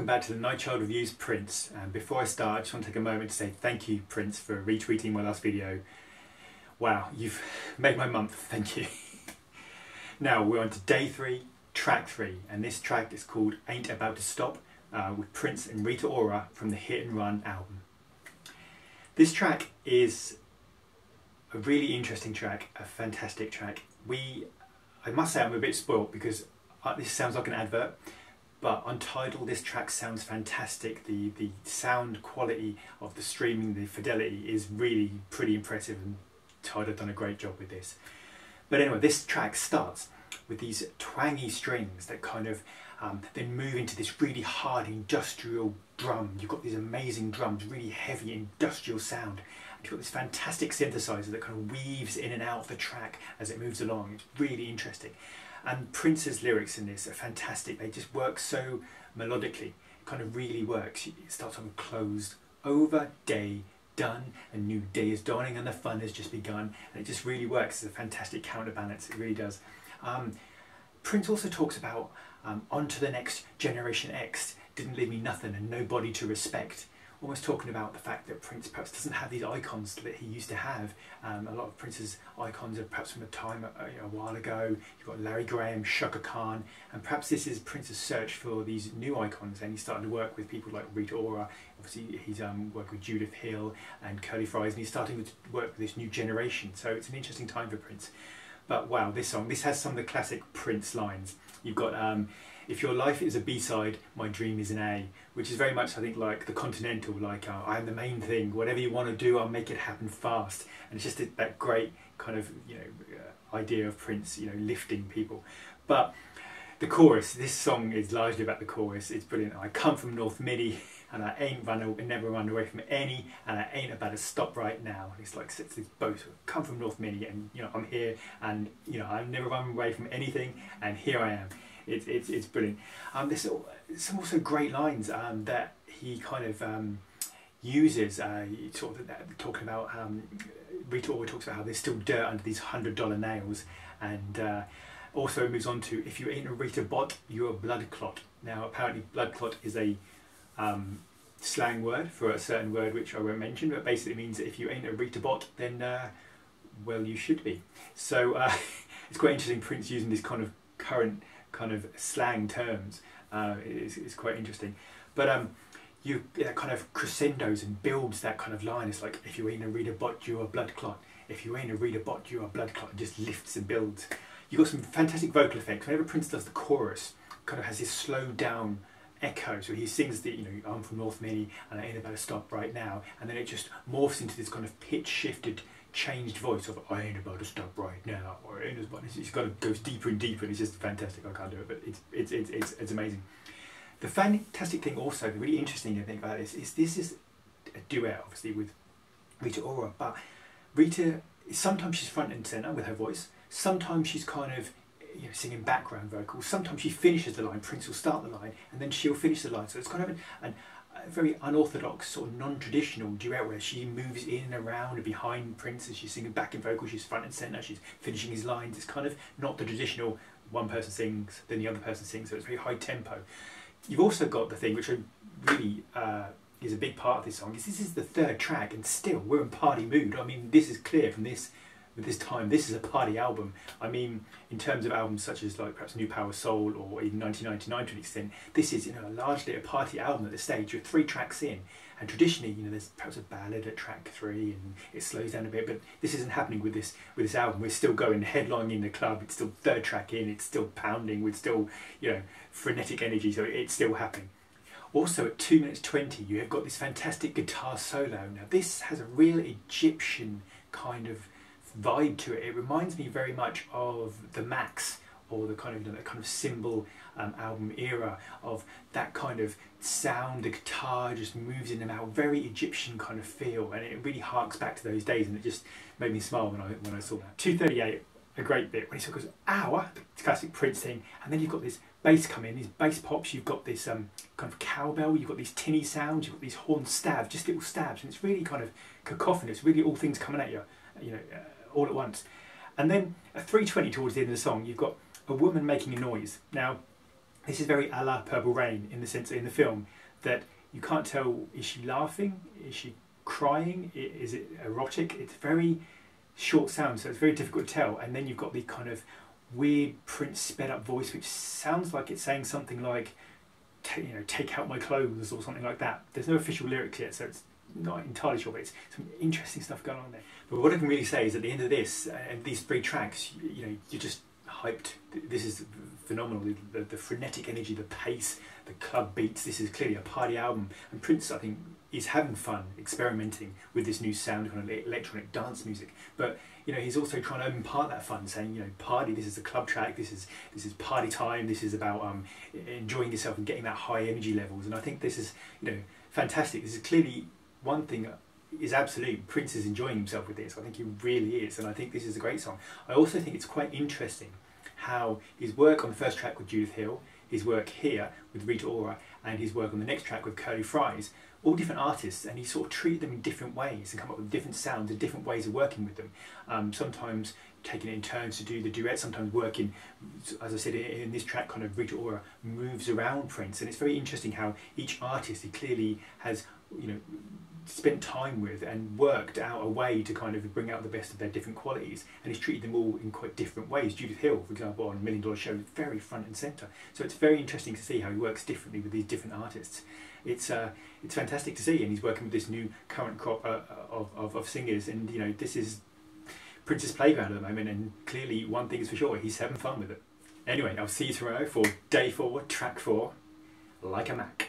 welcome back to the NightChild Reviews Prince. And before I start, I just want to take a moment to say thank you, Prince, for retweeting my last video. Wow, you've made my month, thank you. Now we're on to day 3, track 3, and this track is called Ain't About to Stop with Prince and Rita Ora from the HITnRUN album. This track is a really interesting track, a fantastic track. I must say I'm a bit spoilt because this sounds like an advert. But on Tidal, this track sounds fantastic. The sound quality of the streaming, the fidelity is really pretty impressive, and Tidal have done a great job with this. But anyway, this track starts with these twangy strings that kind of then move into this really hard industrial drum. You've got these amazing drums, really heavy industrial sound. And you've got this fantastic synthesizer that kind of weaves in and out of the track as it moves along. It's really interesting. And Prince's lyrics in this are fantastic. They just work so melodically. It kind of really works. It starts on closed, over, day, done. A new day is dawning and the fun has just begun. And it just really works. It's a fantastic counterbalance. It really does. Prince also talks about on to the next generation X. Didn't leave me nothing and nobody to respect. Almost talking about the fact that Prince perhaps doesn't have these icons that he used to have. A lot of Prince's icons are perhaps from a time a while ago. You've got Larry Graham, Shaka Khan, and perhaps this is Prince's search for these new icons, and he's starting to work with people like Rita Ora. Obviously he's worked with Judith Hill and Curly Fries, and he's starting to work with this new generation. So it's an interesting time for Prince. But wow, this has some of the classic Prince lines. You've got if your life is a B-side, my dream is an A, which is very much, I think, like the Continental, like I am the main thing, whatever you want to do, I'll make it happen fast. And it's just that great kind of, idea of Prince, lifting people. But the chorus, this song is largely about the chorus. It's brilliant. I come from North Minnea, and I ain't never run away from any, and I ain't about to stop right now. And it's like, it's both. Come from North Minnea, and I'm here, and I've never run away from anything, and here I am. It's brilliant. There's some also great lines that he kind of uses. Sort of talking about Rita Ora talks about how there's still dirt under these $100 nails, and also moves on to, if you ain't a Rita bot, you're a blood clot. Now apparently blood clot is a slang word for a certain word which I won't mention, but basically means that if you ain't a Rita bot, then well, you should be. So it's quite interesting, Prince using this kind of current kind of slang terms. It's quite interesting, but that kind of crescendos and builds that kind of line. It's like, if you ain't a Rita bot, you're a blood clot. If you ain't a Rita bot, you're a blood clot. It just lifts and builds. You've got some fantastic vocal effects. Whenever Prince does the chorus, kind of has this slowed down echo. So he sings the, I'm from North Minnea and I ain't about to stop right now, and then it just morphs into this kind of pitch shifted, changed voice of, I ain't about to stop right now, or I ain't about to. It's got to goes deeper and deeper, and it's just fantastic. I can't do it, but it's amazing. The fantastic thing also, the really interesting thing about this is a duet, obviously, with Rita Ora, but Rita, sometimes she's front and centre with her voice, sometimes she's kind of singing background vocals, sometimes she finishes the line, Prince will start the line, and then she'll finish the line. So it's kind of a very unorthodox, sort of non-traditional duet where she moves in and around and behind Prince as she's singing backing vocals, she's front and centre, she's finishing his lines. It's kind of not the traditional one person sings, then the other person sings, so it's very high tempo. You've also got the thing which really is a big part of this song, is this is the 3rd track and still we're in party mood. I mean, this is clear from this. With this time, this is a party album. I mean, in terms of albums such as like perhaps New Power Soul or even 1999 to an extent, this is largely a party album at this stage. You're 3 tracks in, and traditionally, there's perhaps a ballad at track 3 and it slows down a bit. But this isn't happening with this album. We're still going headlining in the club. It's still 3rd track in. It's still pounding with still frenetic energy. So it's still happening. Also at 2 minutes 20, you have got this fantastic guitar solo. Now this has a real Egyptian kind of vibe to it. It reminds me very much of the Max, or the kind of that kind of symbol album era, of that kind of sound. The guitar just moves in and out, very Egyptian kind of feel, and it really harks back to those days, and it just made me smile when I saw that. 2:38, a great bit when he sort of goes hour, the classic Prince thing, and then you've got this bass come in, these bass pops, you've got this kind of cowbell, you've got these tinny sounds, you've got these horn stabs, just little stabs, and it's really kind of cacophonous, really all things coming at you, all at once. And then at 3:20 towards the end of the song, you've got a woman making a noise. Now This is very a la Purple Rain in the sense in the film that you can't tell, is she laughing, is she crying, is it erotic? It's very short sound, so it's very difficult to tell. And then you've got the kind of weird Prince sped up voice, which sounds like it's saying something like, take out my clothes or something like that. There's no official lyrics yet, so it's not entirely sure, but it's some interesting stuff going on there. But what I can really say is at the end of this, and these 3 tracks, you're just hyped. This is phenomenal. The frenetic energy, the pace, the club beats. This is clearly a party album, and Prince, I think, is having fun experimenting with this new sound, kind of electronic dance music. But he's also trying to impart that fun, saying, party. This is a club track. This is party time. This is about enjoying yourself and getting that high energy levels. And I think this is fantastic. This is clearly one thing is absolute. Prince is enjoying himself with this. I think he really is, and I think this is a great song. I also think it's quite interesting how his work on the first track with Judith Hill, his work here with Rita Ora, and his work on the next track with Curly Fries, all different artists, and he sort of treated them in different ways and come up with different sounds and different ways of working with them. Sometimes taking it in turns to do the duet, sometimes working, as I said in this track, kind of Rita Ora moves around Prince, and it's very interesting how each artist he clearly has spent time with and worked out a way to kind of bring out the best of their different qualities, and he's treated them all in quite different ways. Judith Hill, for example, on $1 Million Show, is very front and centre, so it's very interesting to see how he works differently with these different artists. It's fantastic to see, and he's working with this new current crop of singers, and this is Prince's playground at the moment, and clearly one thing is for sure, he's having fun with it. Anyway, I'll see you tomorrow for day 4, track 4, Like a Mac.